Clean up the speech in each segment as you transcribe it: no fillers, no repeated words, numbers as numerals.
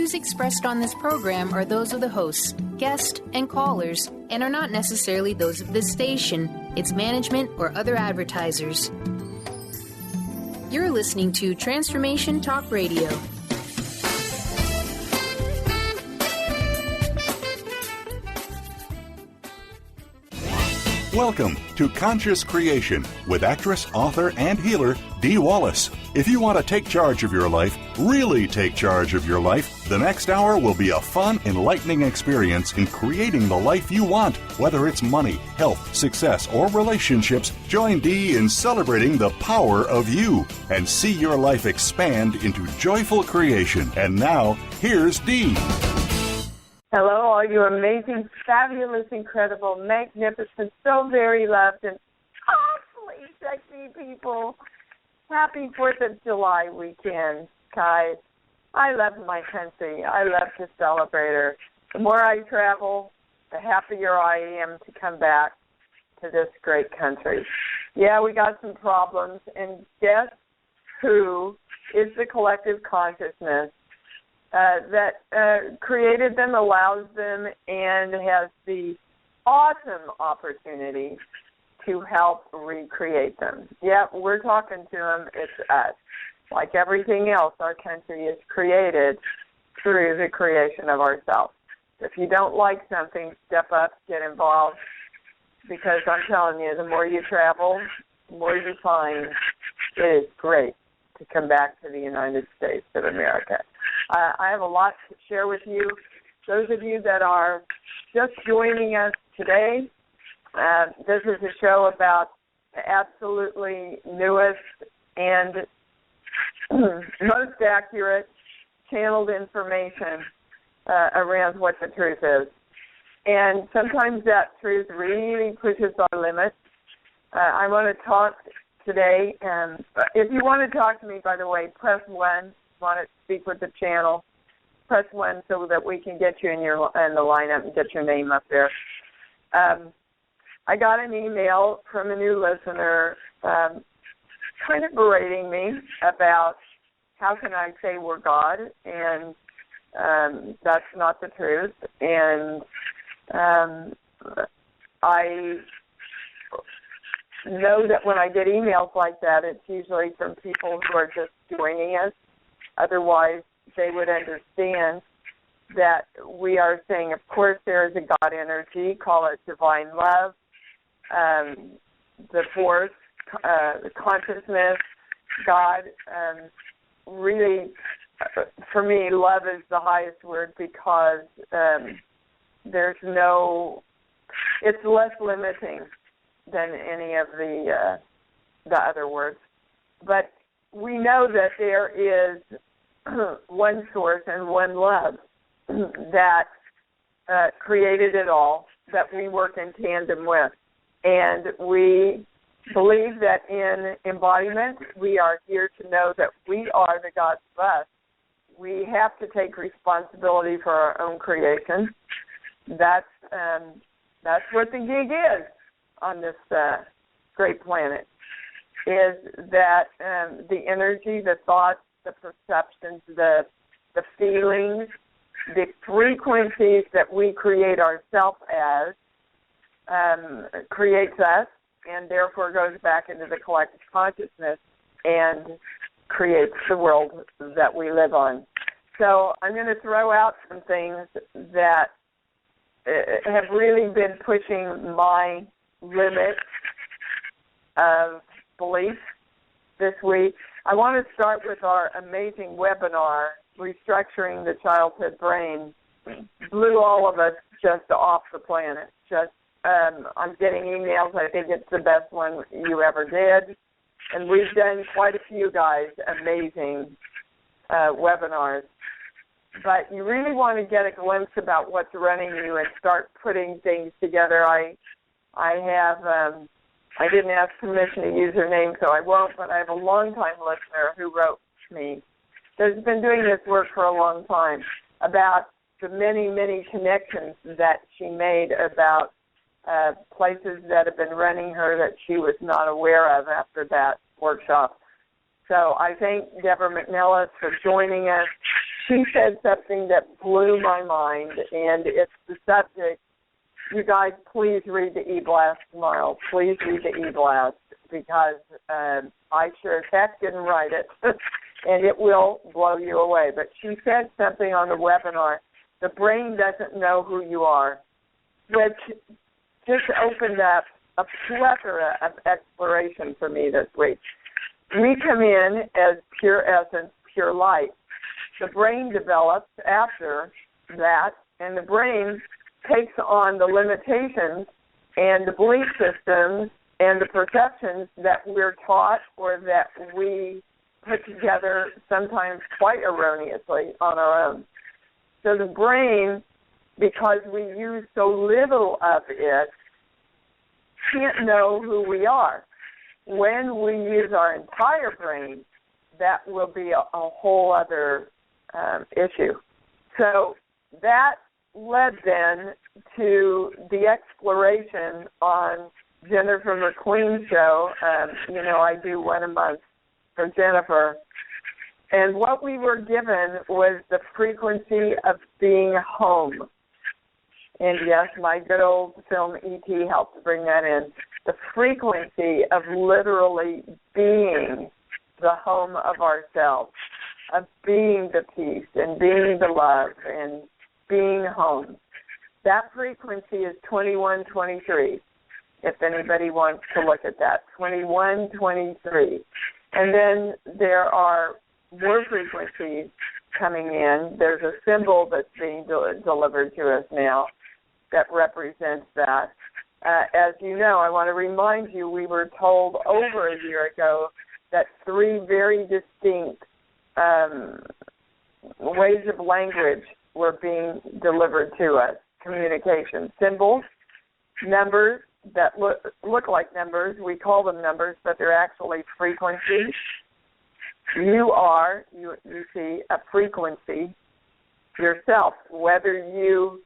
views expressed on this program are those of the hosts, guests, and callers, and are not necessarily those of this station, its management, or other advertisers. You're listening to Transformation Talk Radio. Welcome to Conscious Creation with actress, author, and healer Dee Wallace. If you want to take charge of your life, really take charge of your life, the next hour will be a fun, enlightening experience in creating the life you want. Whether it's money, health, success, or relationships, join Dee in celebrating the power of you and see your life expand into joyful creation. And now, here's Dee. Hello, all you amazing, fabulous, incredible, magnificent, so very loved, and awfully sexy people. Happy 4th of July weekend, guys. I love my country. I love to celebrate her. The more I travel, the happier I am to come back to this great country. Yeah, we got some problems, and guess who is the collective consciousness that created them, allows them, and has the awesome opportunity to help recreate them. Yeah, we're talking to them. It's us. Like everything else, our country is created through the creation of ourselves. If you don't like something, step up, get involved, because I'm telling you, the more you travel, the more you find it is great to come back to the United States of America. I have a lot to share with you. Those of you that are just joining us today, this is a show about the absolutely newest and most accurate channeled information around what the truth is. And sometimes that truth really pushes our limits. I want to talk today, and if you want to talk to me, by the way, press 1. Want to speak with the channel, press 1 so that we can get you in the lineup and get your name up there. I got an email from a new listener kind of berating me about how can I say we're God, and that's not the truth. And I know that when I get emails like that, it's usually from people who are just joining us. Otherwise, they would understand that we are saying, of course, there is a God energy, call it divine love, the force, the consciousness, God. Really, for me, love is the highest word because there's no, it's less limiting than any of the other words. But we know that there is one source and one love that created it all, that we work in tandem with. And we believe that in embodiment, we are here to know that we are the gods of us. We have to take responsibility for our own creation. That's what the gig is on this great planet, is that the energy, the thoughts, the perceptions, the feelings, the frequencies that we create ourselves as creates us, and therefore goes back into the collective consciousness and creates the world that we live on. So I'm going to throw out some things that have really been pushing my limits of belief this week. I want to start with our amazing webinar, Restructuring the Childhood Brain. Blew all of us just off the planet. I'm getting emails. I think it's the best one you ever did. And we've done quite a few, guys, amazing webinars. But you really want to get a glimpse about what's running you and start putting things together. I didn't ask permission to use her name, so I won't, but I have a long-time listener who wrote to me that's been doing this work for a long time about the many, many connections that she made about places that have been running her that she was not aware of after that workshop. So I thank Deborah McNellis for joining us. she said something that blew my mind, and it's the subject. You guys, please read the e-blast tomorrow. Please read the e-blast, because I sure as heck didn't write it, and it will blow you away. But she said something on the webinar, the brain doesn't know who you are, which just opened up a plethora of exploration for me this week. We come in as pure essence, pure light. The brain develops after that, and the brain takes on the limitations and the belief systems and the perceptions that we're taught or that we put together sometimes quite erroneously on our own. So the brain, because we use so little of it, can't know who we are. When we use our entire brain, that will be a whole other issue. So that led then to the exploration on Jennifer McQueen's show. I do one a month for Jennifer. And what we were given was the frequency of being home. And yes, my good old film E.T. helped bring that in. The frequency of literally being the home of ourselves, of being the peace and being the love and being home. That frequency is 2123, if anybody wants to look at that, 2123. And then there are more frequencies coming in. There's a symbol that's being delivered to us now that represents that. As you know, I want to remind you, we were told over a year ago that three very distinct ways of language were being delivered to us. Communication, symbols, numbers that look like numbers. We call them numbers, but they're actually frequencies. You see a frequency yourself, whether you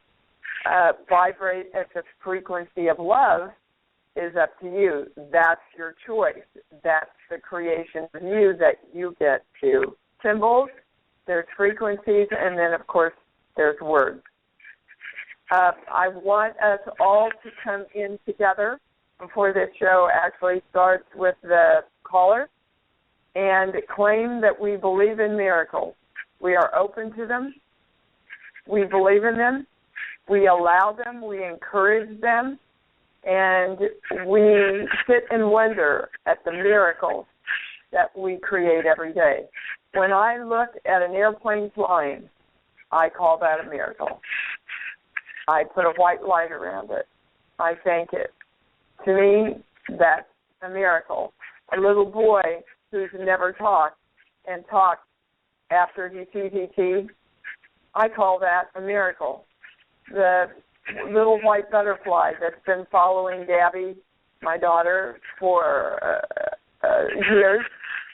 vibrate at the frequency of love is up to you. That's your choice. That's the creation of you that you get to. Symbols, there's frequencies, and then, of course, there's words. I want us all to come in together before this show actually starts with the caller and claim that we believe in miracles. We are open to them. We believe in them. We allow them. We encourage them. And we sit and wonder at the miracles that we create every day. When I look at an airplane flying, I call that a miracle. I put a white light around it. I thank it. To me, that's a miracle. A little boy who's never talked and talked after he sees ET, I call that a miracle. The little white butterfly that's been following Gabby, my daughter, for years.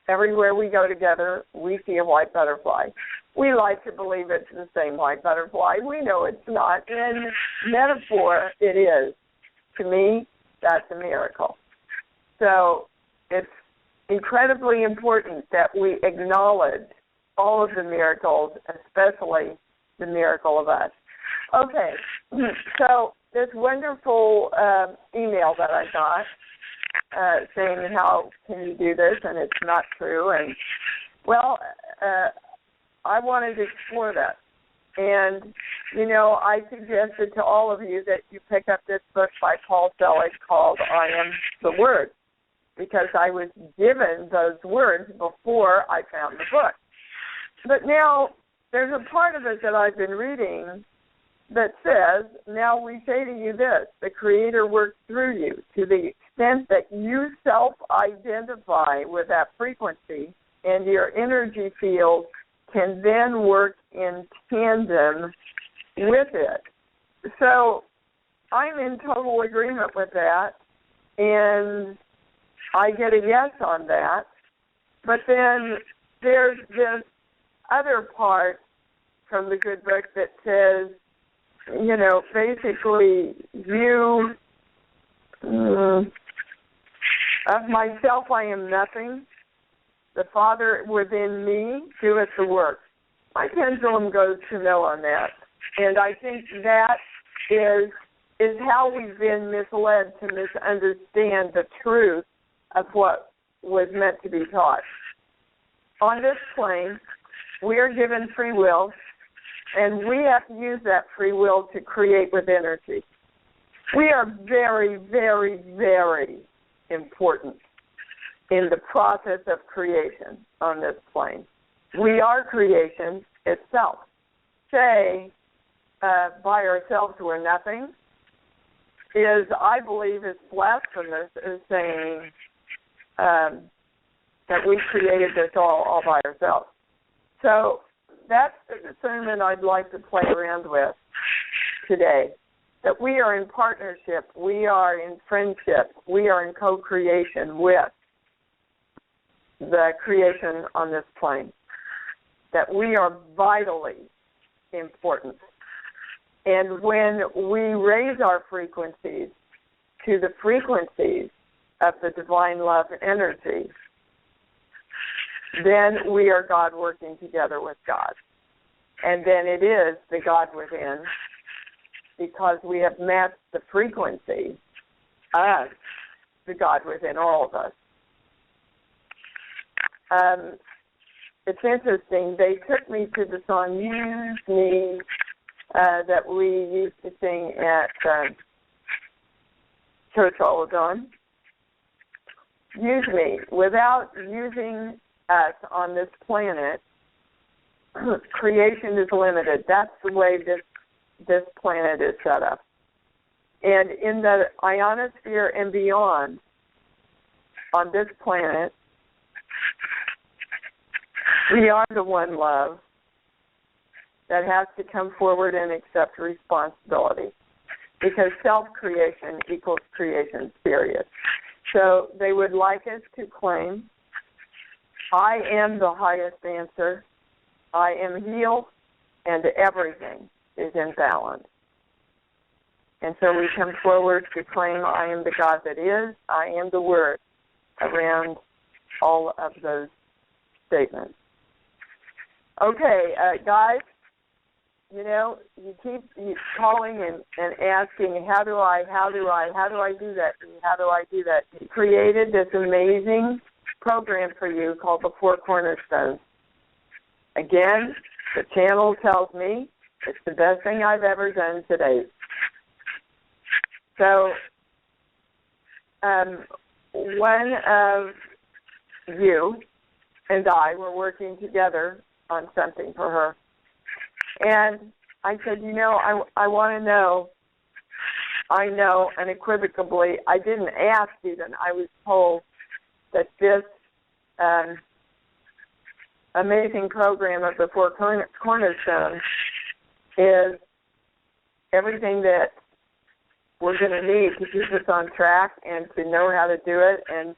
Everywhere we go together, we see a white butterfly. We like to believe it's the same white butterfly. We know it's not. In metaphor, it is. To me, that's a miracle. So it's incredibly important that we acknowledge all of the miracles, especially the miracle of us. Okay, so this wonderful email that I got saying, how can you do this, and it's not true. And, well, I wanted to explore that. And, I suggested to all of you that you pick up this book by Paul Selig called I Am the Word, because I was given those words before I found the book. But now there's a part of it that I've been reading that says, now we say to you this, the Creator works through you to the extent that you self-identify with that frequency, and your energy field can then work in tandem with it. So I'm in total agreement with that, and I get a yes on that. But then there's this other part from the good book that says, basically, you, of myself I am nothing. The Father within me doeth the work. my pendulum goes to no on that. And I think that is how we've been misled to misunderstand the truth of what was meant to be taught. On this plane, we are given free will, and we have to use that free will to create with energy. We are very, very, very important in the process of creation on this plane. We are creation itself. Say, by ourselves we're nothing, I believe, is blasphemous, is saying that we created this all by ourselves. So that's the discernment I'd like to play around with today, that we are in partnership, we are in friendship, we are in co-creation with the creation on this plane, that we are vitally important. And when we raise our frequencies to the frequencies of the divine love energy, then we are God working together with God. And then it is the God within, because we have matched the frequency of the God within all of us. It's interesting. They took me to the song Use Me that we used to sing at church all the time. Use me. Without using us on this planet, creation is limited. That's the way this planet is set up. And in the ionosphere and beyond, on this planet, we are the one love that has to come forward and accept responsibility, because self-creation equals creation, period. So they would like us to claim, I am the highest answer, I am healed, and everything is in balance. And so we come forward to claim, I am the God that is, I am the Word, around all of those statements. Okay, guys, you know, you keep calling and asking, how do I do that? How do I do that? He created this amazing program for you called the Four Cornerstones. Again, the channel tells me it's the best thing I've ever done to date. So, one of you and I were working together on something for her. And I said, you know, I want to know. I know unequivocally, I didn't ask even, I was told that this amazing program of the Four Cornerstones is everything that we're going to need to keep us on track and to know how to do it and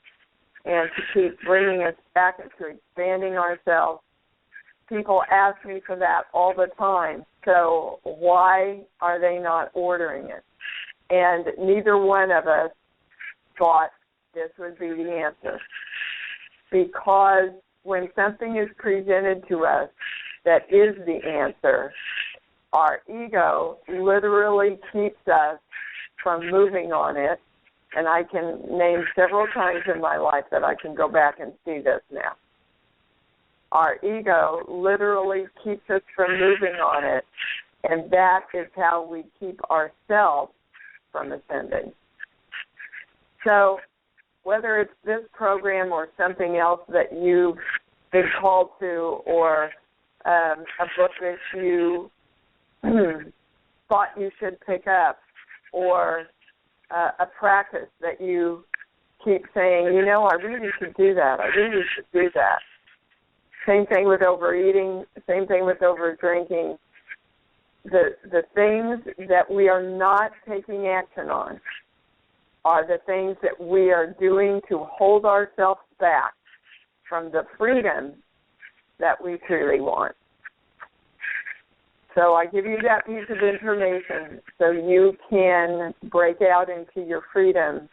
to keep bringing us back into expanding ourselves. People ask me for that all the time. So why are they not ordering it? And neither one of us thought this would be the answer. Because when something is presented to us that is the answer, our ego literally keeps us from moving on it. And I can name several times in my life that I can go back and see this now. Our ego literally keeps us from moving on it, and that is how we keep ourselves from ascending. So whether it's this program or something else that you've been called to, or a book that you thought you should pick up, or a practice that you keep saying, you know, I really should do that, I really should do that. Same thing with overeating, same thing with overdrinking. The things that we are not taking action on are the things that we are doing to hold ourselves back from the freedom that we truly want. So I give you that piece of information so you can break out into your freedom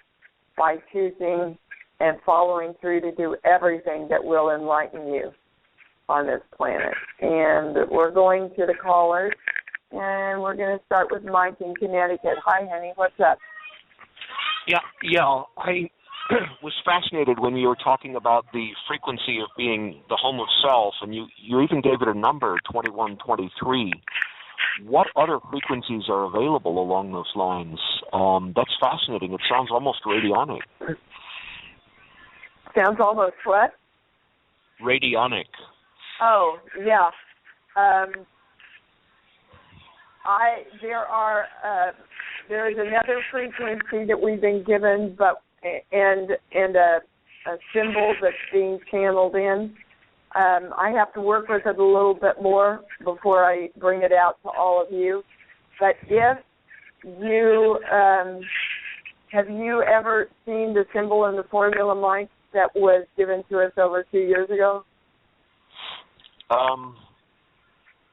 by choosing and following through to do everything that will enlighten you. on this planet. And we're going to the callers, and we're going to start with Mike in Connecticut. Hi, honey. What's up? Yeah. I was fascinated when you were talking about the frequency of being the home of self, and you even gave it a number, 2123. What other frequencies are available along those lines? That's fascinating. It sounds almost radionic. Sounds almost what? Radionic. Oh, yeah. There is another frequency that we've been given, and a symbol that's being channeled in. I have to work with it a little bit more before I bring it out to all of you. But if you have you ever seen the symbol and the formula, Mike, that was given to us over 2 years ago?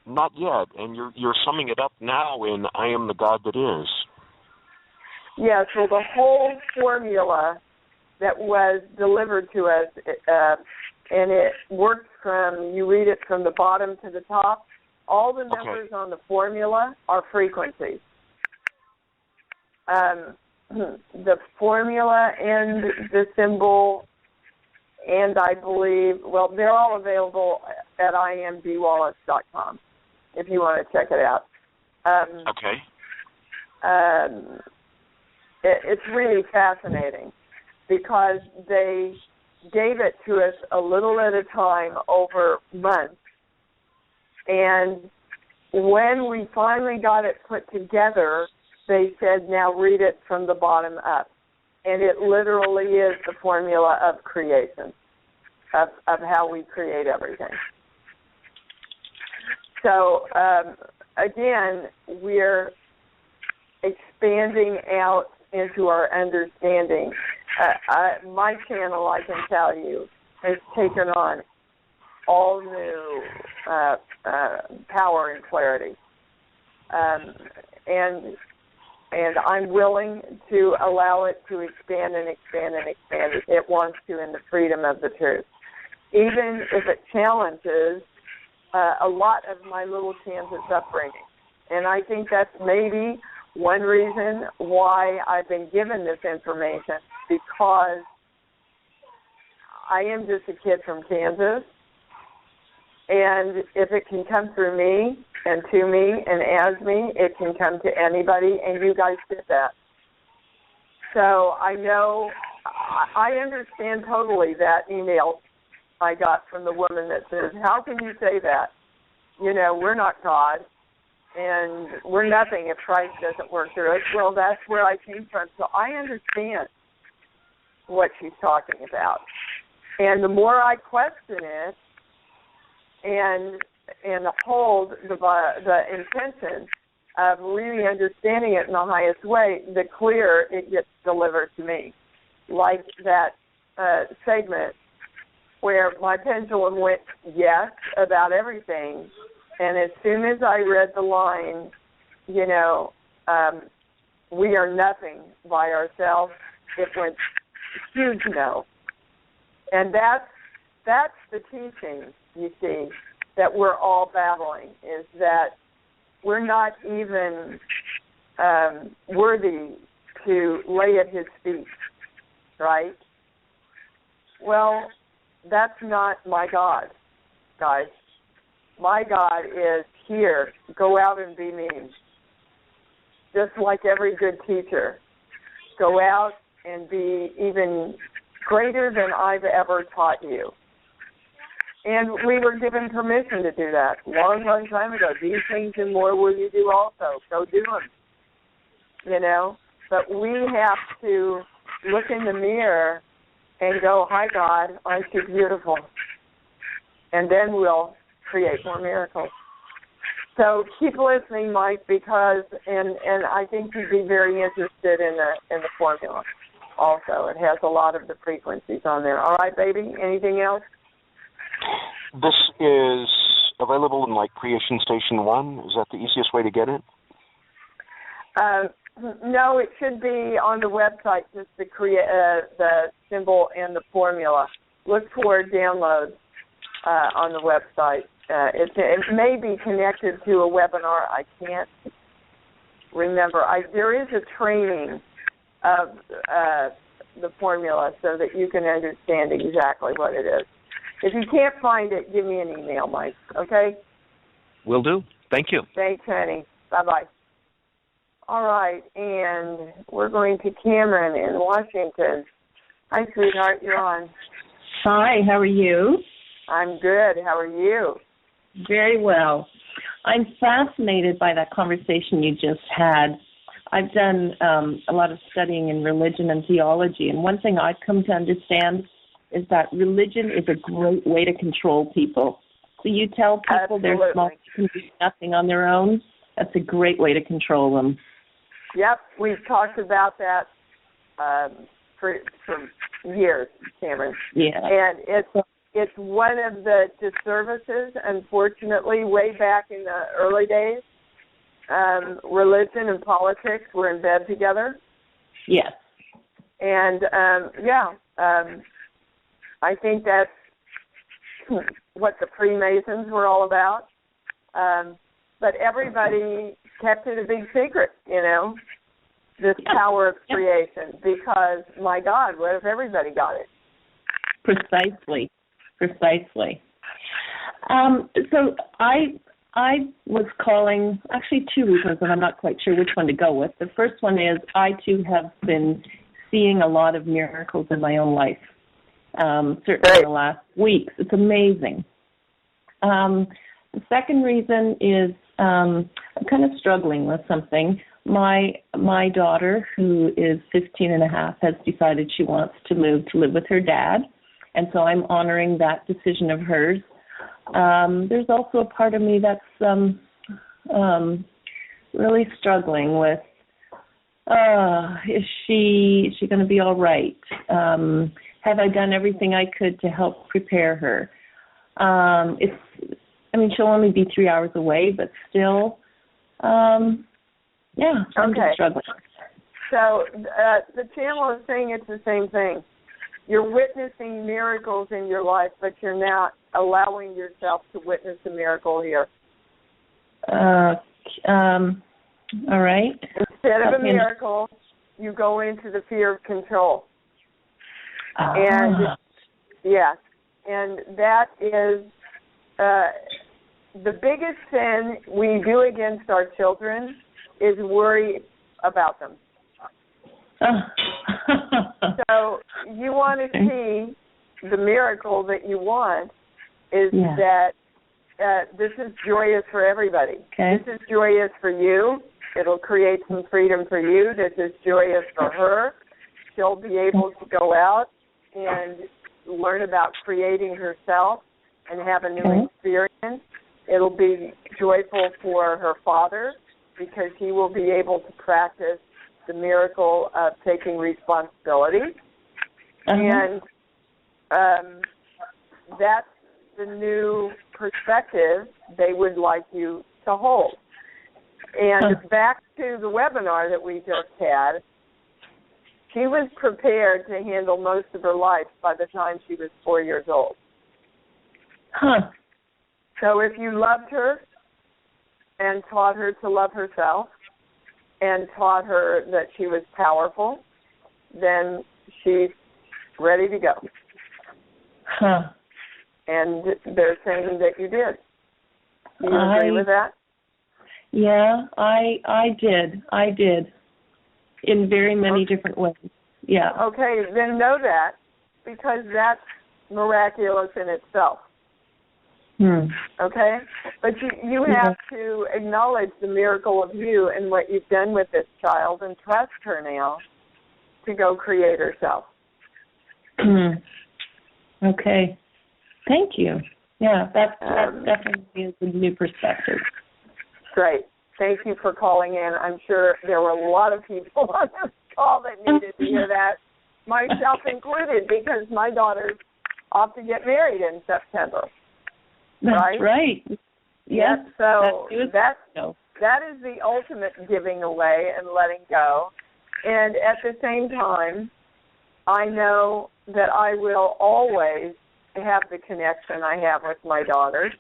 Not yet, and you're summing it up now in I Am the God That Is. Yeah, so the whole formula that was delivered to us, and it works from, you read it from the bottom to the top, all the numbers on the formula are frequencies. The formula and the symbol, and I believe, well, they're all available at imdwallace.com if you want to check it out. It's really fascinating because they gave it to us a little at a time over months. And when we finally got it put together, they said, now read it from the bottom up. And it literally is the formula of creation, of how we create everything. So, again, we're expanding out into our understanding. My channel, I can tell you, has taken on all new power and clarity. And I'm willing to allow it to expand and expand and expand as it wants to in the freedom of the truth. Even if it challenges a lot of my little Kansas upbringing. And I think that's maybe one reason why I've been given this information, because I am just a kid from Kansas, and if it can come through me and to me and as me, it can come to anybody, and you guys did that. So I know, I understand totally that email I got from the woman that says, how can you say that? You know, we're not God, and we're nothing if Christ doesn't work through us. Well, that's where I came from. So I understand what she's talking about. And the more I question it and hold the intention of really understanding it in the highest way, the clearer it gets delivered to me. Like that segment where my pendulum went yes about everything, and as soon as I read the line, you know, we are nothing by ourselves, it went huge no. And that's the teaching, you see, that we're all battling, is that we're not even worthy to lay at his feet, right? Well, that's not my God, guys. My God is here. Go out and be me. Just like every good teacher. Go out and be even greater than I've ever taught you. And we were given permission to do that long, long time ago. These things and more will you do also. Go do them. You know? But we have to look in the mirror and go, hi, God, aren't you beautiful? And then we'll create more miracles. So keep listening, Mike, because, and I think you'd be very interested in the formula also. It has a lot of the frequencies on there. All right, baby, anything else? This is available in, like, Creation Station 1? Is that the easiest way to get it? No, it should be on the website, just the symbol and the formula. Look for downloads. on the website. It may be connected to a webinar. I can't remember. There is a training of the formula so that you can understand exactly what it is. If you can't find it, give me an email, Mike, okay? Will do. Thank you. Thanks, honey. Bye-bye. All right, and we're going to Cameron in Washington. Hi, sweetheart. You're on. Hi, how are you? I'm good. How are you? Very well. I'm fascinated by that conversation you just had. I've done a lot of studying in religion and theology, and one thing I've come to understand is that religion is a great way to control people. So you tell people Absolutely. they're small, can do nothing on their own. That's a great way to control them. Yep, we've talked about that for years, Cameron. Yeah. And it's one of the disservices, unfortunately, way back in the early days. Religion and politics were in bed together. Yes. And, I think that's what the Freemasons were all about. But everybody kept it a big secret, this power of creation, because, my God, what if everybody got it? Precisely. So I was calling, actually two reasons, and I'm not quite sure which one to go with. The first one is I, too, have been seeing a lot of miracles in my own life, certainly in the last weeks. It's amazing. The second reason is I'm kind of struggling with something. My daughter, who is 15 and a half, has decided she wants to move to live with her dad, and so I'm honoring that decision of hers. There's also a part of me that's really struggling with, is she going to be all right? Have I done everything I could to help prepare her? She'll only be 3 hours away, but still, I'm just struggling. So the channel is saying it's the same thing. You're witnessing miracles in your life, but you're not allowing yourself to witness a miracle here. All right. Instead of a miracle, you go into the fear of control. And that is the biggest sin we do against our children is worry about them. So you want to see the miracle that you want is that this is joyous for everybody. Okay. This is joyous for you. It'll create some freedom for you. This is joyous for her. She'll be able to go out and learn about creating herself and have a new experience. It'll be joyful for her father because he will be able to practice the miracle of taking responsibility. And that's the new perspective they would like you to hold. And back to the webinar that we just had, she was prepared to handle most of her life by the time she was 4 years old. So if you loved her and taught her to love herself and taught her that she was powerful, then she's ready to go. And they're saying that you did. Do you agree with that? Yeah, I did. In very many different ways. Yeah. Okay, then know that because that's miraculous in itself. Okay? But you have to acknowledge the miracle of you and what you've done with this child and trust her now to go create herself. Okay. Thank you. Yeah, that definitely is a new perspective. Great. Thank you for calling in. I'm sure there were a lot of people on this call that needed to hear that, myself included, because my daughter's off to get married in September. That's right. Yes. So that is the ultimate giving away and letting go. And at the same time, I know that I will always have the connection I have with my daughter,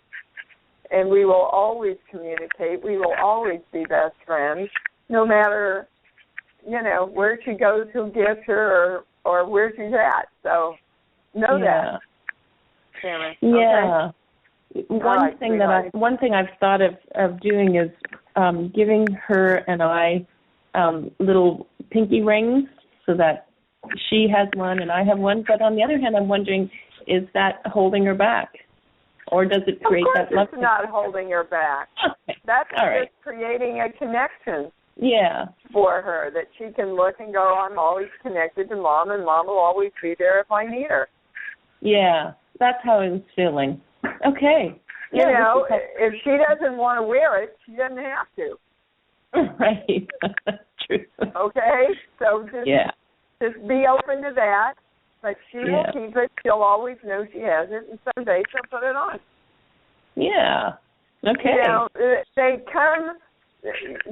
and we will always communicate. We will always be best friends, no matter, where she goes, who gets her, or where she's at. So know that, Sharon. Yeah. Okay? One thing I've thought of doing is giving her and I little pinky rings so that she has one and I have one. But on the other hand, I'm wondering, is that holding her back? Or does it create that love? Of course it's not holding her back. Okay. That's All just right. creating a connection for her, that she can look and go, I'm always connected to Mom, and Mom will always be there if I need her. Yeah, that's how I was feeling. Okay. If she doesn't want to wear it, she doesn't have to. Right. True. Okay? So just be open to that. But she will keep it. She'll always know she has it, and someday she'll put it on. Yeah. Okay. They come,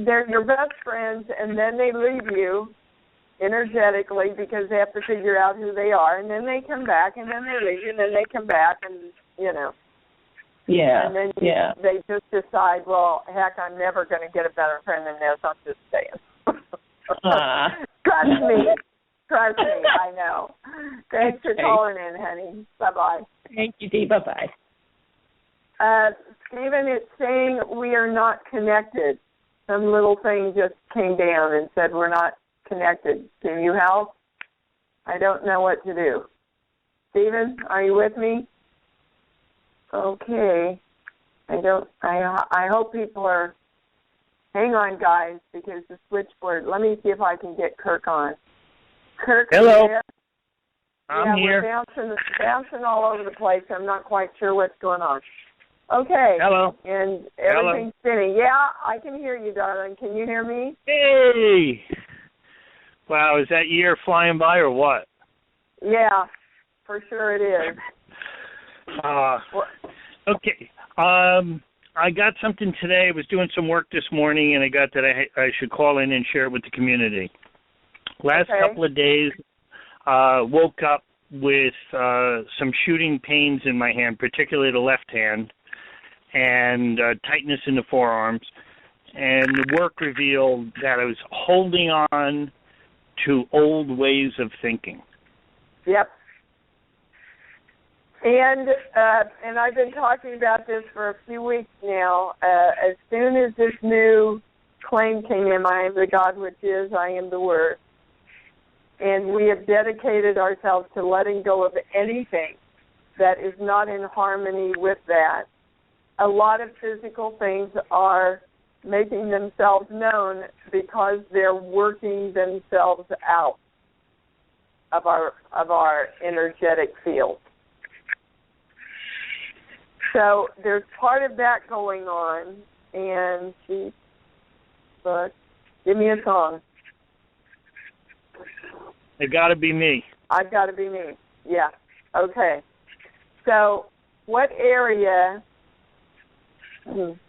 they're your best friends, and then they leave you energetically because they have to figure out who they are, and then they come back, and then they leave you, and then they come back, and, Yeah. And then they just decide, well, heck, I'm never going to get a better friend than this. I'm just staying. Trust me, I know. Thanks for calling in, honey. Bye-bye. Thank you, Dee. Bye-bye. Stephen, it's saying we are not connected. Some little thing just came down and said we're not connected. Can you help? I don't know what to do. Stephen, are you with me? Okay. I hope people are, hang on, guys, because the switchboard, let me see if I can get Kirk on. Kirk, hello. I'm here. We're bouncing all over the place. I'm not quite sure what's going on. Okay. Hello. And everything's spinning. Yeah, I can hear you, darling. Can you hear me? Hey. Wow, is that year flying by or what? Yeah, for sure it is. Okay. I got something today. I was doing some work this morning, and I got that I should call in and share it with the community. Last couple of days, woke up with some shooting pains in my hand, particularly the left hand, and tightness in the forearms. And the work revealed that I was holding on to old ways of thinking. Yep. And I've been talking about this for a few weeks now. As soon as this new claim came in, I am the God which is, I am the Word. And we have dedicated ourselves to letting go of anything that is not in harmony with that. A lot of physical things are making themselves known because they're working themselves out of our energetic field. So there's part of that going on, and give me a song. It got to be me. I've got to be me. Yeah. Okay. So what area in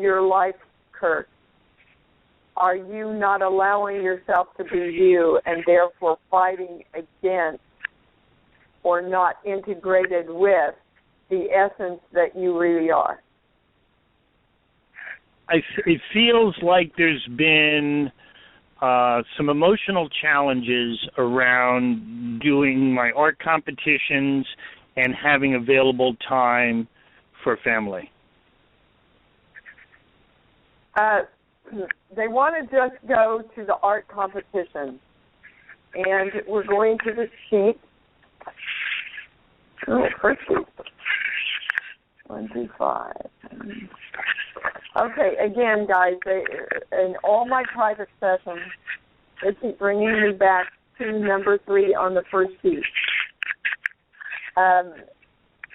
your life, Kurt, are you not allowing yourself to be you and therefore fighting against or not integrated with the essence that you really are? It feels like there's been some emotional challenges around doing my art competitions and having available time for family. They want to just go to the art competition, and we're going to the sheet. Oh, first sheet. 1, 2, 5. Okay, again, guys, in all my private sessions, they keep bringing me back to number 3 on the first sheet.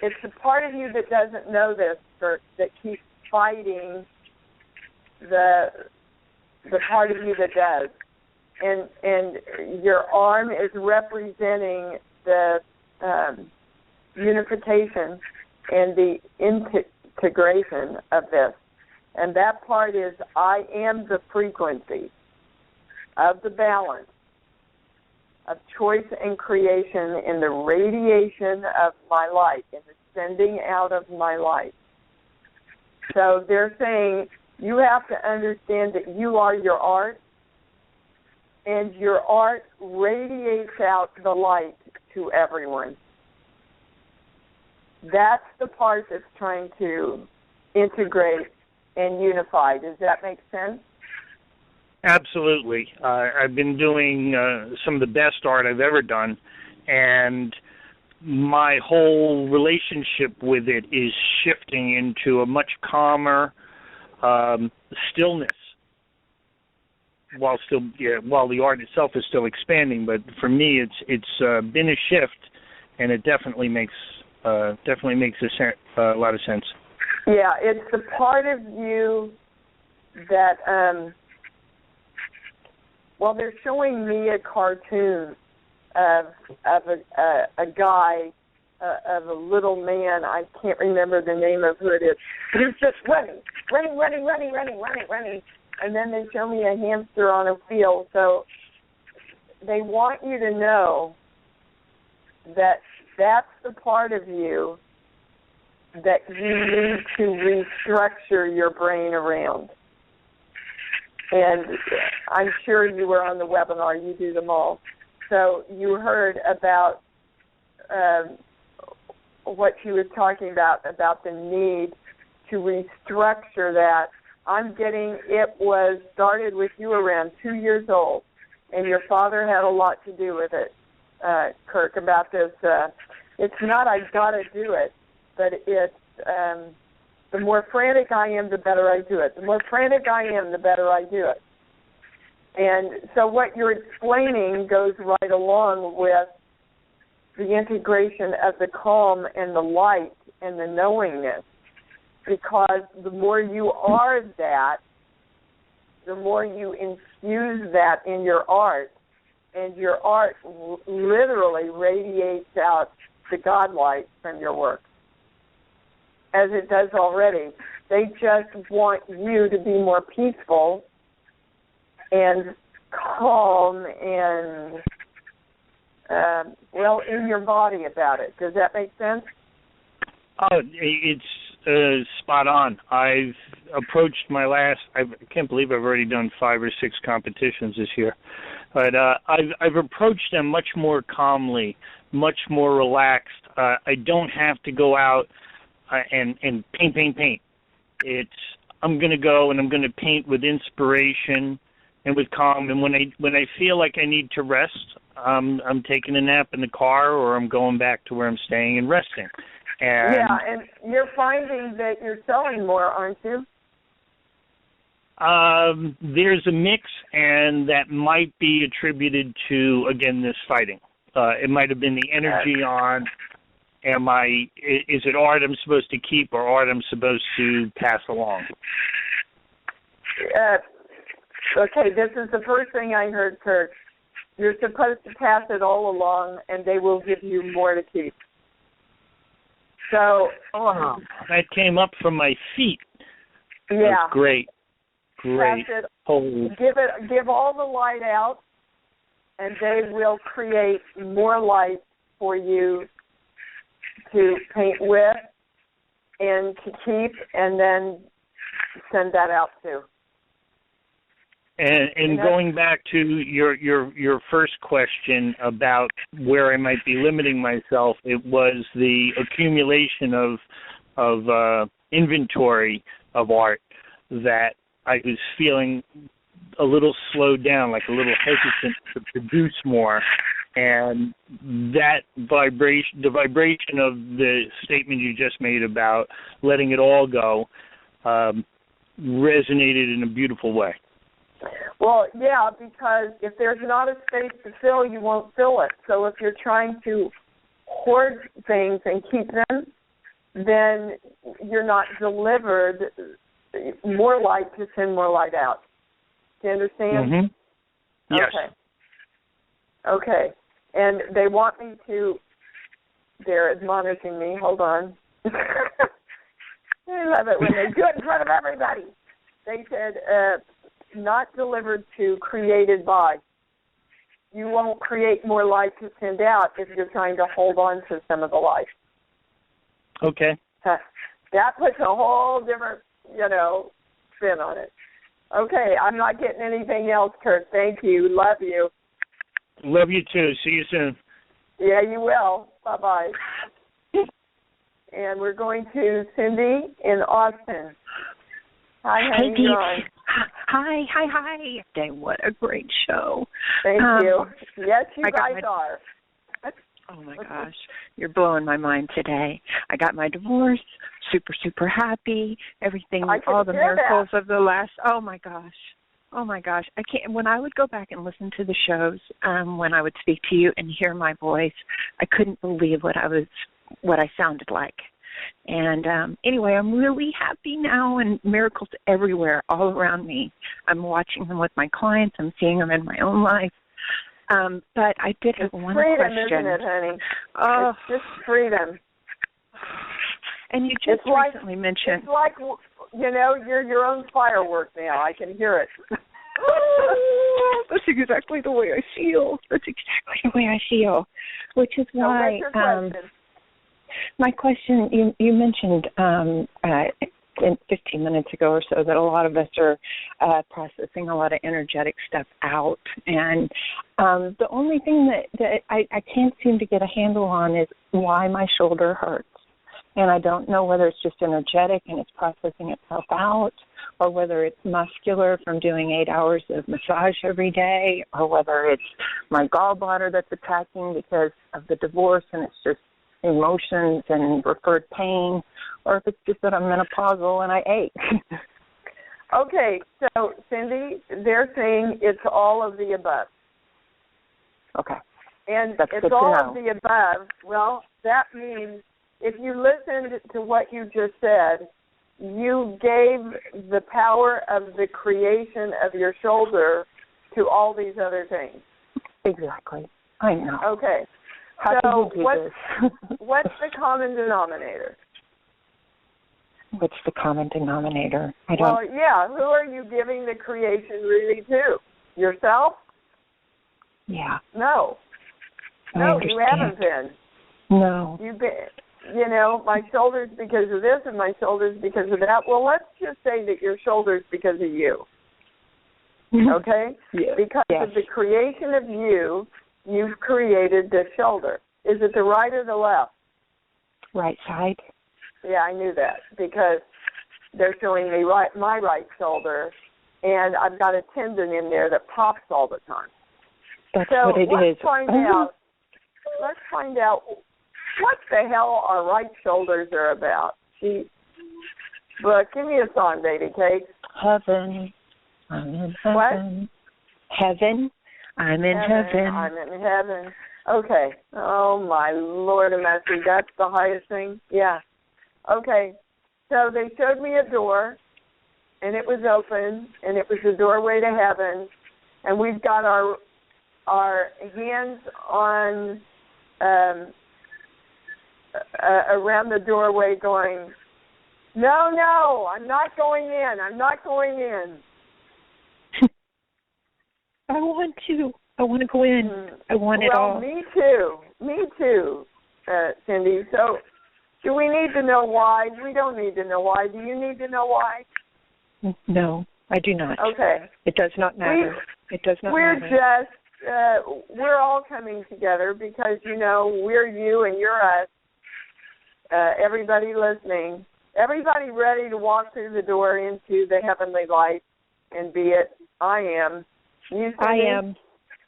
It's the part of you that doesn't know this, Kurt, that keeps fighting the part of you that does. And your arm is representing the unification and the integration of this. And that part is, I am the frequency of the balance of choice and creation in the radiation of my light, in the sending out of my light. So they're saying you have to understand that you are your art, and your art radiates out the light to everyone. That's the part that's trying to integrate and unify. Does that make sense? Absolutely. I've been doing some of the best art I've ever done, and my whole relationship with it is shifting into a much calmer stillness, while the art itself is still expanding. But for me, it's been a shift, and it definitely makes a lot of sense. Yeah, it's the part of you that, they're showing me a cartoon of a guy, of a little man. I can't remember the name of who it is. But he's just running. And then they show me a hamster on a wheel. So they want you to know that that's the part of you that you need to restructure your brain around. And I'm sure you were on the webinar. You do them all. So you heard about what she was talking about the need to restructure that. I'm getting it was started with you around 2 years old, and your father had a lot to do with it, Kirk, about this. It's not I've got to do it, but it's the more frantic I am, the better I do it. The more frantic I am, the better I do it. And so what you're explaining goes right along with the integration of the calm and the light and the knowingness, because the more you are that, the more you infuse that in your art, and your art literally radiates out the God light from your work, as it does already. They just want you to be more peaceful and calm and, in your body about it. Does that make sense? Oh, it's spot on. I've approached I can't believe I've already done 5 or 6 competitions this year, but I've approached them much more calmly, much more relaxed. I don't have to go out and paint. I'm going to go and I'm going to paint with inspiration and with calm. And when I feel like I need to rest, I'm taking a nap in the car, or I'm going back to where I'm staying and resting. And you're finding that you're selling more, aren't you? There's a mix, and that might be attributed to, again, this fighting. It might have been the energy on, is it art I'm supposed to keep or art I'm supposed to pass along? Okay, this is the first thing I heard, Kurt. You're supposed to pass it all along, and they will give you more to keep. So that came up from my feet. Yeah, that's great. Give all the light out, and they will create more light for you to paint with and to keep, and then send that out too. And going back to your first question about where I might be limiting myself, it was the accumulation of inventory of art that I was feeling a little slowed down, like a little hesitant to produce more. And that vibration, the vibration of the statement you just made about letting it all go, resonated in a beautiful way. Well, yeah, because if there's not a space to fill, you won't fill it. So if you're trying to hoard things and keep them, then you're not delivered more light to send more light out. Do you understand? Mm-hmm. Yes. Okay. And they want me to, they're admonishing me. Hold on. I love it when they do it in front of everybody. They said, not delivered to, created by. you won't create more light to send out if you're trying to hold on to some of the light. Okay. That puts a whole different, spin on it. Okay, I'm not getting anything else, Kurt. Thank you. Love you. Love you too. See you soon. Yeah, you will. Bye-bye. And we're going to Cindy in Austin. Hi, how you doing? Hi. Day, what a great show. Thank you. Yes, you guys are. Oh, my gosh. You're blowing my mind today. I got my divorce, super, super happy, everything, all the miracles of the last, oh, my gosh. I can't, when I would go back and listen to the shows, when I would speak to you and hear my voice, I couldn't believe what I sounded like. And anyway, I'm really happy now, and miracles everywhere, all around me. I'm watching them with my clients. I'm seeing them in my own life. But I did have one freedom, question. Isn't it, honey? Oh, it's just freedom. And you just recently mentioned. It's like, you're your own firework now. I can hear it. Oh, that's exactly the way I feel. Which is why. What's your question? My question, you mentioned 15 minutes ago or so that a lot of us are processing a lot of energetic stuff out. And the only thing that I can't seem to get a handle on is why my shoulder hurts. And I don't know whether it's just energetic and it's processing itself out, or whether it's muscular from doing 8 hours of massage every day, or whether it's my gallbladder that's attacking because of the divorce and it's just emotions and referred pain, or if it's just that I'm menopausal and I ache. Okay, so Cindy, they're saying it's all of the above. Okay. And that's it's all of the above. Well, that means if you listened to what you just said, you gave the power of the creation of your shoulder to all these other things. Exactly. I know. Okay. How what's the common denominator? What's the common denominator? Who are you giving the creation really to? Yourself? Yeah. No, you haven't been. No. You've been, my shoulder's because of this and my shoulder's because of that. Well, let's just say that your shoulder's because of you. Okay? Yes. Because of the creation of you, you've created the shoulder. Is it the right or the left? Right side. Yeah, I knew that because they're showing me my right shoulder, and I've got a tendon in there that pops all the time. That's what it is. Let's find out what the hell our right shoulders are about. But give me a song, baby cake. Heaven. I'm in heaven. What? Heaven. I'm in heaven. I'm in heaven. Okay. Oh, my Lord and Master. That's the highest thing? Yeah. Okay. So they showed me a door, and it was open, and it was the doorway to heaven. And we've got our hands on around the doorway going, no, I'm not going in. I'm not going in. I want to go in. I want it all. Me too, Cindy. So do we need to know why? We don't need to know why. Do you need to know why? No, I do not. Okay. It does not matter. It does not matter. We're all coming together because, we're you and you're us. Everybody listening. Everybody ready to walk through the door into the heavenly light and be it. I am. You I am.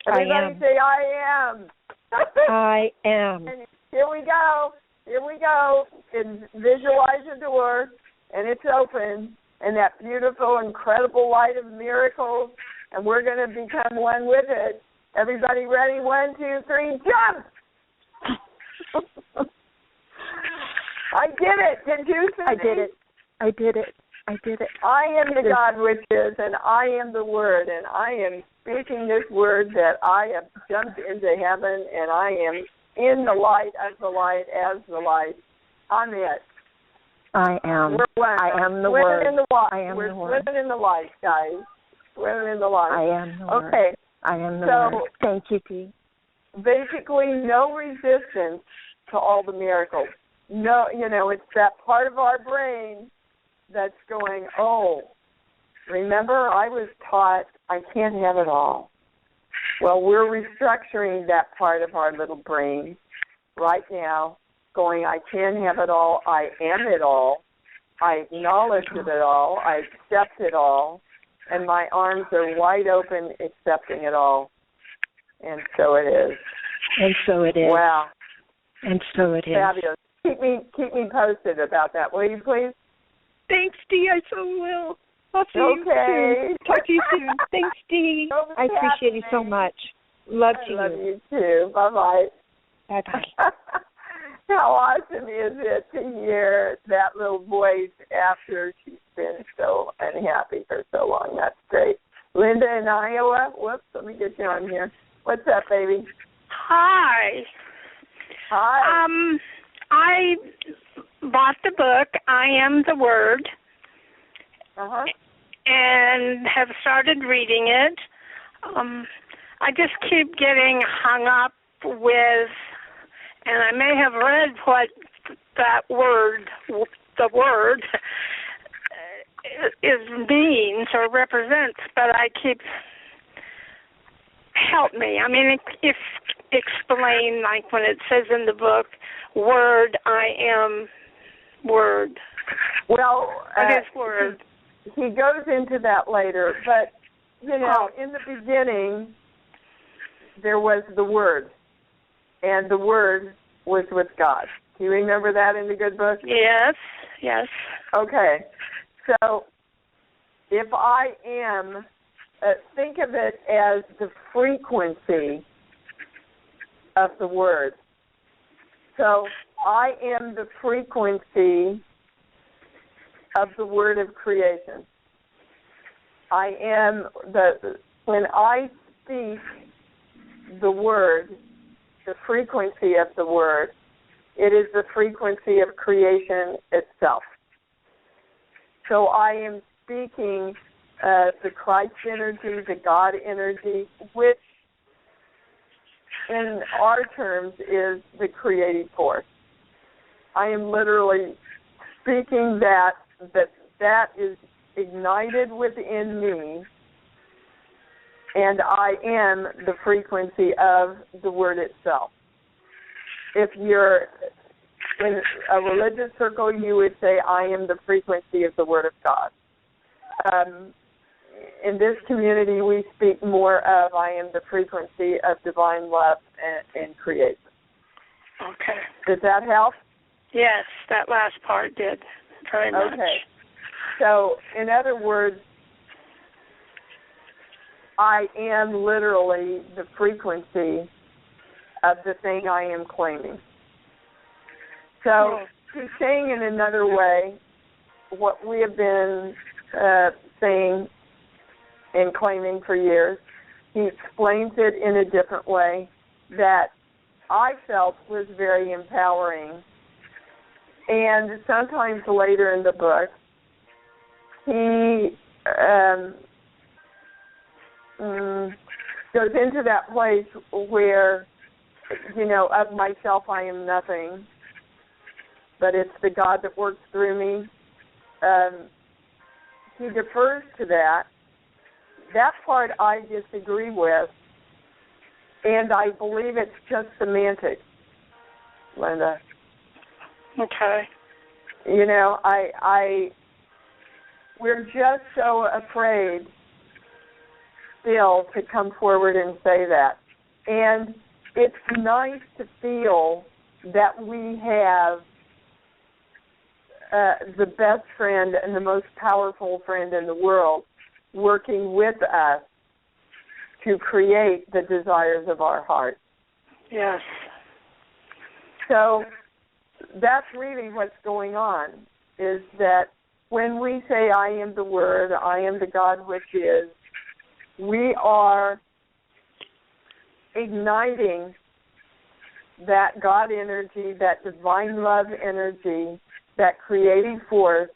Everybody I am. say, I am. I am. And here we go. And visualize the door, and it's open, and that beautiful, incredible light of miracles, and we're going to become one with it. Everybody ready? 1, 2, 3, jump! I did it. Did you, Cindy? I did it. I am the God which is, and I am the Word, and I am speaking this word that I have jumped into heaven, and I am in the light as the light as the light. I'm it. I am. We're one. I am the Word. In the light. I am We're the Word. swimming in the light, guys. Swimming in the light. I am the Word. Okay. I am the Word. Thank you, Dee. Basically, no resistance to all the miracles. No, it's that part of our brain that's going, oh, remember I was taught I can't have it all. Well, we're restructuring that part of our little brain right now, going, I can have it all, I am it all, I acknowledge it all, I accept it all, and my arms are wide open accepting it all. And so it is. And so it is. Wow. And so it is. Fabulous. Keep me posted about that, will you please? Thanks, Dee. I so will. I'll see you soon. Talk to you soon. Thanks, Dee. I appreciate you so much. Love to you. I love you too. Bye-bye. Bye-bye. How awesome is it to hear that little voice after she's been so unhappy for so long? That's great. Linda in Iowa. Whoops, let me get you on here. What's up, baby? Hi. Hi. I bought the book, I Am the Word, and have started reading it. I just keep getting hung up with, and I may have read what that word, the word, means or represents, but I keep, help me. I mean, if explain, like when it says in the book, Word, I am Word. Well, what is Word? He goes into that later, but, in the beginning, there was the Word, and the Word was with God. Do you remember that in the good book? Yes. Okay. So, if I am, think of it as the frequency of the Word. So I am the frequency of the Word of creation. I am when I speak the Word, the frequency of the Word, it is the frequency of creation itself. So I am speaking the Christ energy, the God energy, which in our terms is the creative force. I am literally speaking that is ignited within me, and I am the frequency of the Word itself. If you're in a religious circle, you would say, I am the frequency of the Word of God. In this community, we speak more of I am the frequency of divine love and creation. Okay. Does that help? Yes, that last part did very much. Okay. So, in other words, I am literally the frequency of the thing I am claiming. So, he's saying in another way what we have been saying and claiming for years. He explains it in a different way that I felt was very empowering. And sometimes later in the book, he goes into that place where, of myself I am nothing, but it's the God that works through me. He defers to that. That part I disagree with, and I believe it's just semantics, Linda. Okay. We're just so afraid still to come forward and say that. And it's nice to feel that we have the best friend and the most powerful friend in the world working with us to create the desires of our heart. Yes. So that's really what's going on, is that when we say I am the Word, I am the God which is, we are igniting that God energy, that divine love energy, that creative force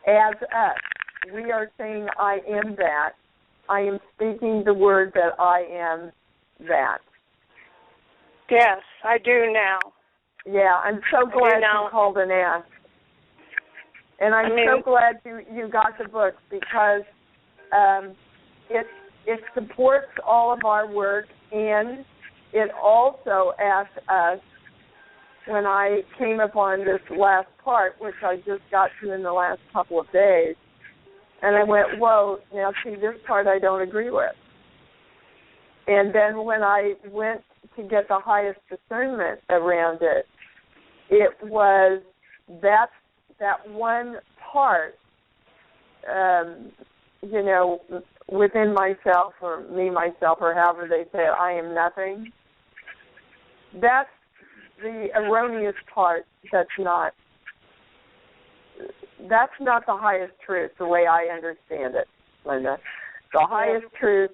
as us. We are saying I am that, I am speaking the word that I am that. Yes, I do now. Yeah, I'm so glad you called and asked. And I'm so glad you got the book because it supports all of our work, and it also asked us, when I came upon this last part, which I just got to in the last couple of days, and I went, whoa, now see, this part I don't agree with. And then when I went to get the highest discernment around it, it was that one part, within myself or me, myself, or however they say it, I am nothing. That's the erroneous part. That's not the highest truth, the way I understand it, Linda. The highest truth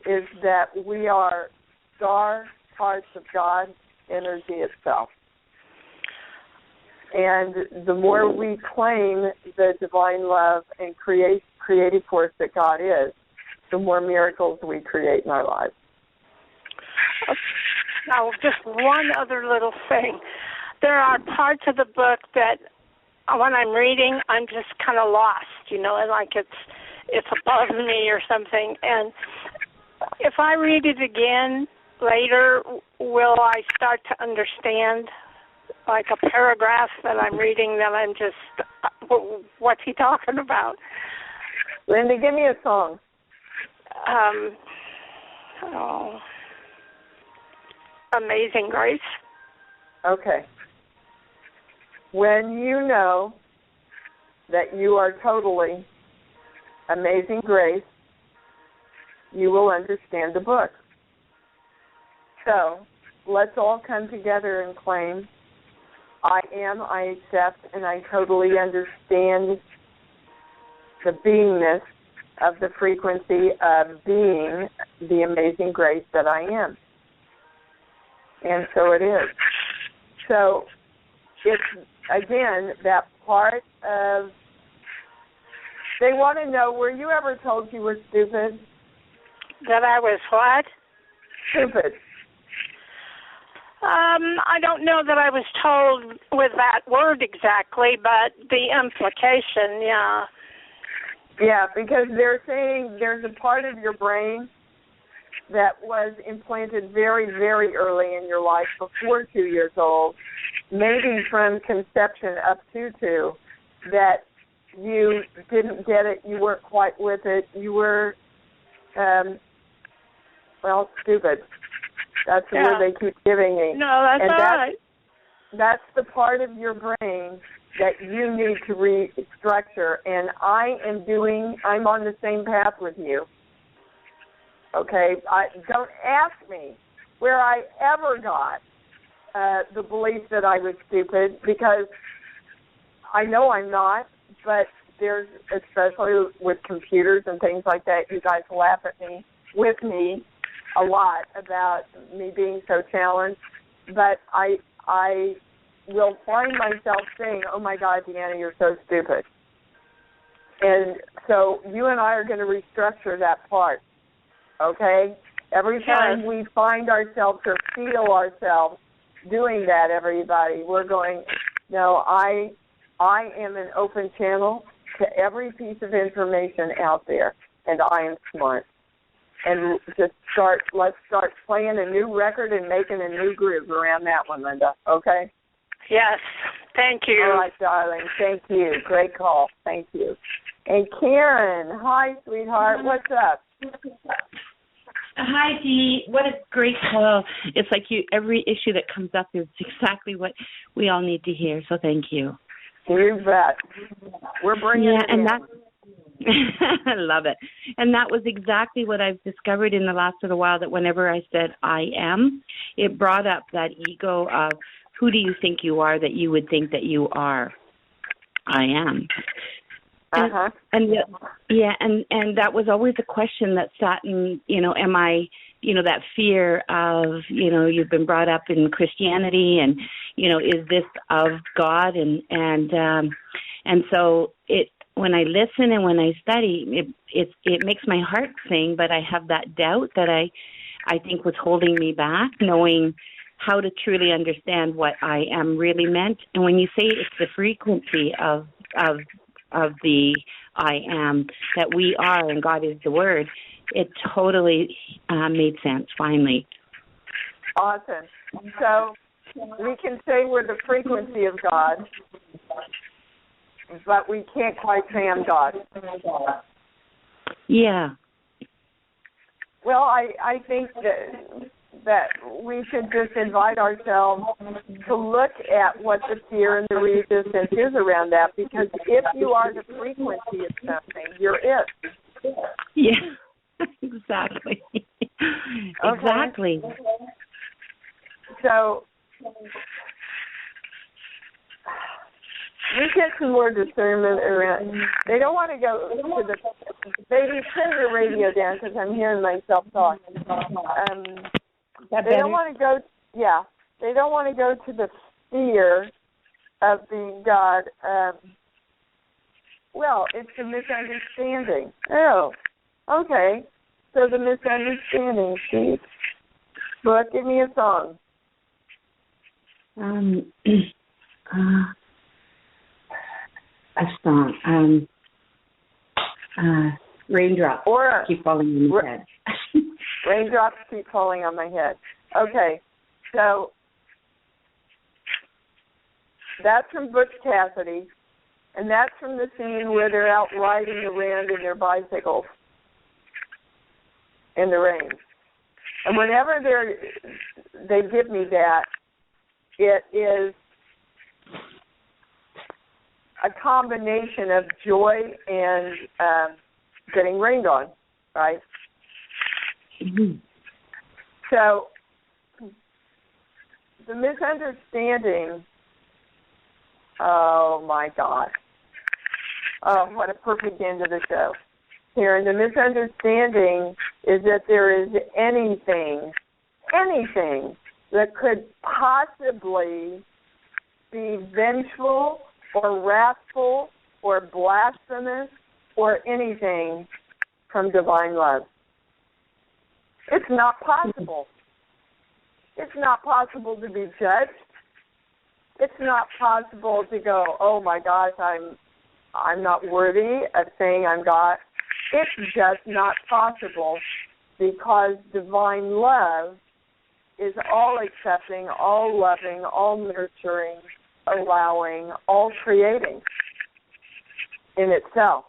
is that we are star parts of God's energy itself. And the more we claim the divine love and creative force that God is, the more miracles we create in our lives. Now, just one other little thing. There are parts of the book that when I'm reading, I'm just kind of lost, like it's above me or something. And if I read it again later, will I start to understand, like a paragraph that I'm reading that I'm just, what's he talking about? Linda, give me a song. Amazing Grace. Okay. When you know that you are totally amazing grace, you will understand the book. So let's all come together and claim, I am, I accept, and I totally understand the beingness of the frequency of being the amazing grace that I am. And so it is. So it's, again, that part of, they want to know, were you ever told you were stupid? That I was what? Stupid. I don't know that I was told with that word exactly, but the implication, yeah. Yeah, because they're saying there's a part of your brain that was implanted very, very early in your life, before 2 years old, maybe from conception up to 2, that you didn't get it, you weren't quite with it, you were, stupid. That's the word they keep giving me. No, that's all right. That's the part of your brain that you need to restructure, and I'm on the same path with you. Okay? Don't ask me where I ever got the belief that I was stupid, because I know I'm not, but there's, especially with computers and things like that, you guys laugh at me, with me, a lot about me being so challenged, but I will find myself saying, oh my God, Deanna, you're so stupid. And so you and I are going to restructure that part, okay? Every time we find ourselves or feel ourselves doing that, everybody, we're going, no, I am an open channel to every piece of information out there, and I am smart. And let's start playing a new record and making a new groove around that one, Linda, okay? Yes, thank you. All right, darling, thank you. Great call, thank you. And Karen, hi, sweetheart, what's up? Hi, Dee. What a great call. It's like every issue that comes up is exactly what we all need to hear, so thank you. You bet. We're bringing it in. I love it. And that was exactly what I've discovered in the last little while, that whenever I said I am, it brought up that ego of who do you think you are that you would think that you are? I am. Uh-huh. And that was always a question that sat in, am I, that fear of, you've been brought up in Christianity and, is this of God? And so when I listen and when I study, it makes my heart sing, but I have that doubt that I think was holding me back, knowing how to truly understand what I am really meant. And when you say it's the frequency of the I am, that we are and God is the Word, it totally made sense finally. Awesome. So we can say we're the frequency of God, but we can't quite say I'm God. Yeah. Well, I think that we should just invite ourselves to look at what the fear and the resistance is around that, because if you are the frequency of something, you're it. Yeah, exactly. Okay. Exactly. So we get some more discernment around. They don't want to go to the. Baby, turn your radio down because I'm hearing myself talk. They don't want to go. Yeah, they don't want to go to the fear of being God. Well, it's a misunderstanding. Oh, okay. So the misunderstanding, Steve. Brooke, give me a song. A song. Raindrops keep falling on my head. Raindrops keep falling on my head. Okay, so that's from Butch Cassidy, and that's from the scene where they're out riding around in their bicycles in the rain. And whenever they give me that, it is a combination of joy and getting rained on, right? Mm-hmm. So the misunderstanding, oh my God. Oh, what a perfect end to the show. Karen, the misunderstanding is that there is anything that could possibly be vengeful or wrathful or blasphemous or anything from divine love. It's not possible. It's not possible to be judged. It's not possible to go, oh my gosh, I'm not worthy of saying I'm God. It's just not possible, because divine love is all accepting, all loving, all nurturing, allowing, all creating in itself.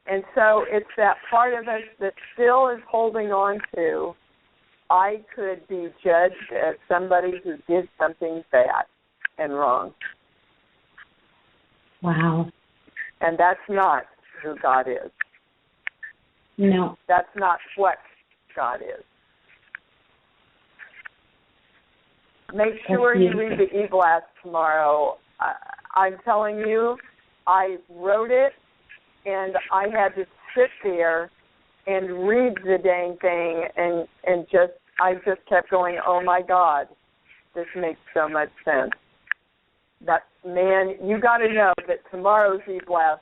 And so it's that part of us that still is holding on to, I could be judged as somebody who did something bad and wrong. Wow. And that's not who God is. No. That's not what God is. Make sure you read the e-blast tomorrow. I'm telling you, I wrote it, and I had to sit there and read the dang thing, and I just kept going, oh my God, this makes so much sense. But man, you got to know that tomorrow's e-blast,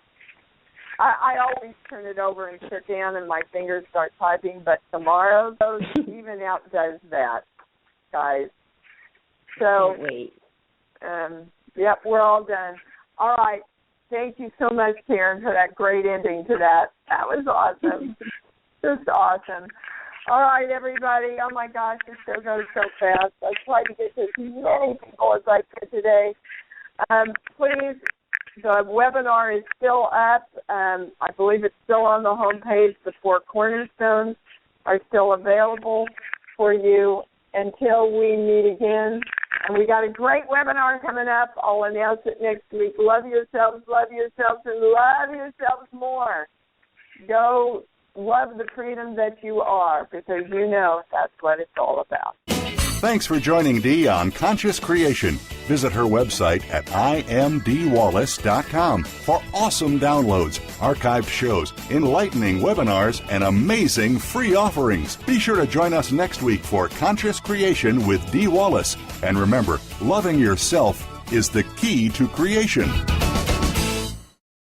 I always turn it over and sit down and my fingers start typing, but tomorrow goes even outdoes that, guys. So, yep, we're all done. All right. Thank you so much, Karen, for that great ending to that. That was awesome. Just awesome. All right, everybody. Oh, my gosh, this show goes so fast. I tried to get to as many people as I could today. Please, the webinar is still up. I believe it's still on the homepage. The 4 cornerstones are still available for you until we meet again. And we got a great webinar coming up. I'll announce it next week. Love yourselves, and love yourselves more. Go love the freedom that you are, because you know that's what it's all about. Thanks for joining Dee on Conscious Creation. Visit her website at imdwallace.com for awesome downloads, archived shows, enlightening webinars, and amazing free offerings. Be sure to join us next week for Conscious Creation with Dee Wallace. And remember, loving yourself is the key to creation.